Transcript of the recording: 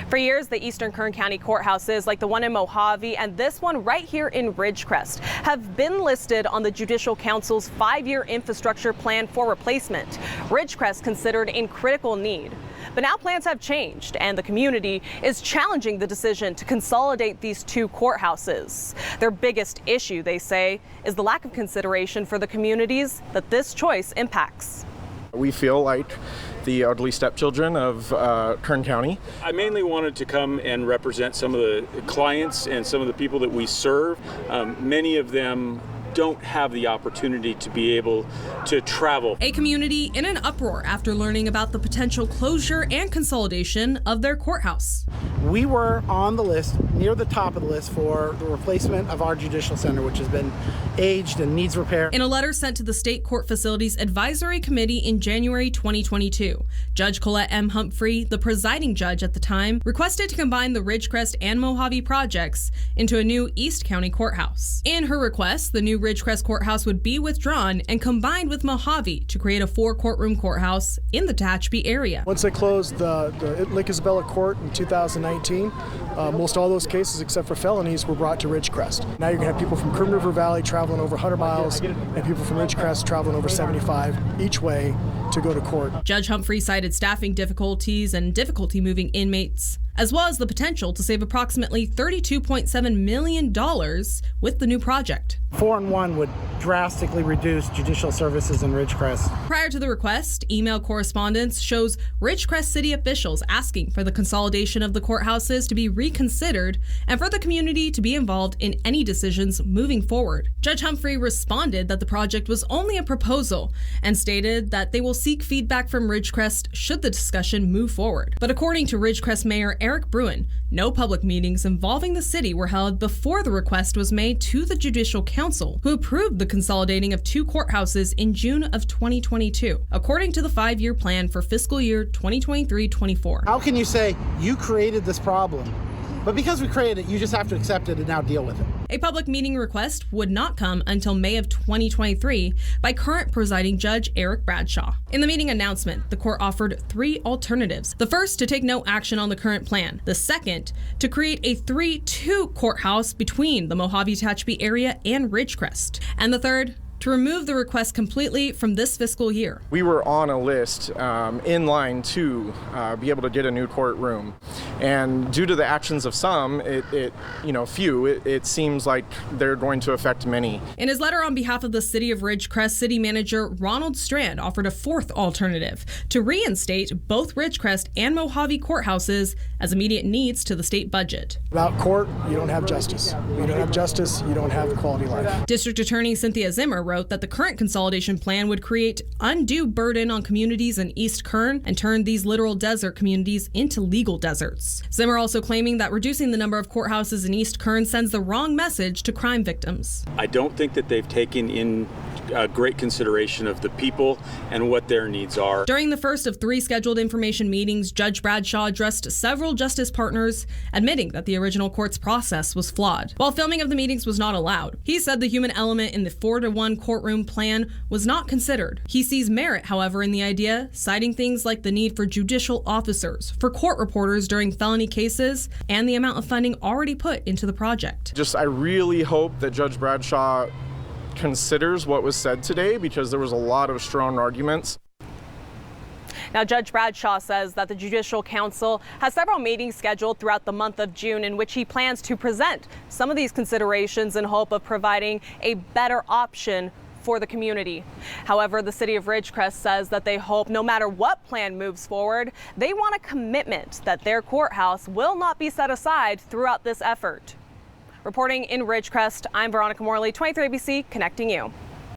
For years, the Eastern Kern County courthouses, like the one in Mojave and this one right here in Ridgecrest, have been listed on the Judicial Council's 5-year infrastructure plan for replacement. Ridgecrest considered in critical need. But now plans have changed, and the community is challenging the decision to consolidate these two courthouses. Their biggest issue, they say, is the lack of consideration for the communities that this choice impacts. We feel like the elderly stepchildren of Kern County. I mainly wanted to come and represent some of the clients and some of the people that we serve. Many of them don't have the opportunity to be able to travel. A community in an uproar after learning about the potential closure and consolidation of their courthouse. We were on the list, near the top of the list, for the replacement of our judicial center, which has been aged and needs repair. In a letter sent to the State Court Facilities Advisory Committee in January 2022, Judge Colette M. Humphrey, the presiding judge at the time, requested to combine the Ridgecrest and Mojave projects into a new East County courthouse. In her request, the new Ridgecrest courthouse would be withdrawn and combined with Mojave to create a 4-courtroom courthouse in the Tehachapi area. Once they closed the Lake Isabella Court in 2019, most all those cases except for felonies were brought to Ridgecrest. Now you're going to have people from Kern River Valley traveling over 100 miles and people from Ridgecrest traveling over 75 each way to go to court. Judge Humphrey cited staffing difficulties and difficulty moving inmates, as well as the potential to save approximately $32.7 million with the new project. 4-in-1 would drastically reduce judicial services in Ridgecrest. Prior to the request, email correspondence shows Ridgecrest city officials asking for the consolidation of the courthouses to be reconsidered and for the community to be involved in any decisions moving forward. Judge Humphrey responded that the project was only a proposal and stated that they will seek feedback from Ridgecrest should the discussion move forward. But according to Ridgecrest Mayor Eric Bruin, no public meetings involving the city were held before the request was made to the Judicial Council, who approved the consolidating of 2 courthouses in June of 2022, according to the 5-year plan for fiscal year 2023-24. How can you say you created this problem, but because we created it, you just have to accept it and now deal with it? A public meeting request would not come until May of 2023 by current presiding judge Eric Bradshaw. In the meeting announcement, the court offered 3 alternatives. The first, to take no action on the current plan. The second, to create a 3-2 courthouse between the Mojave-Tehachapi area and Ridgecrest. And the third, to remove the request completely from this fiscal year. We were on a list in line to be able to get a new courtroom, and due to the actions of some, it seems like they're going to affect many. In his letter on behalf of the city of Ridgecrest, city manager Ronald Strand offered a 4th alternative: to reinstate both Ridgecrest and Mojave courthouses as immediate needs to the state budget. Without court, you don't have justice. You don't have justice, you don't have quality life. District Attorney Cynthia Zimmer wrote that the current consolidation plan would create undue burden on communities in East Kern and turn these literal desert communities into legal deserts. Zimmer also claiming that reducing the number of courthouses in East Kern sends the wrong message to crime victims. I don't think that they've taken in great consideration of the people and what their needs are. During the first of 3 scheduled information meetings, Judge Bradshaw addressed several justice partners, admitting that the original court's process was flawed. While filming of the meetings was not allowed, he said the human element in the 4-to-1 courtroom plan was not considered. He sees merit, however, in the idea, citing things like the need for judicial officers, for court reporters during felony cases, and the amount of funding already put into the project. I really hope that Judge Bradshaw considers what was said today, because there was a lot of strong arguments. Now, Judge Bradshaw says that the Judicial Council has several meetings scheduled throughout the month of June in which he plans to present some of these considerations in hope of providing a better option for the community. However, the city of Ridgecrest says that they hope no matter what plan moves forward, they want a commitment that their courthouse will not be set aside throughout this effort. Reporting in Ridgecrest, I'm Veronica Morley, 23 ABC, connecting you.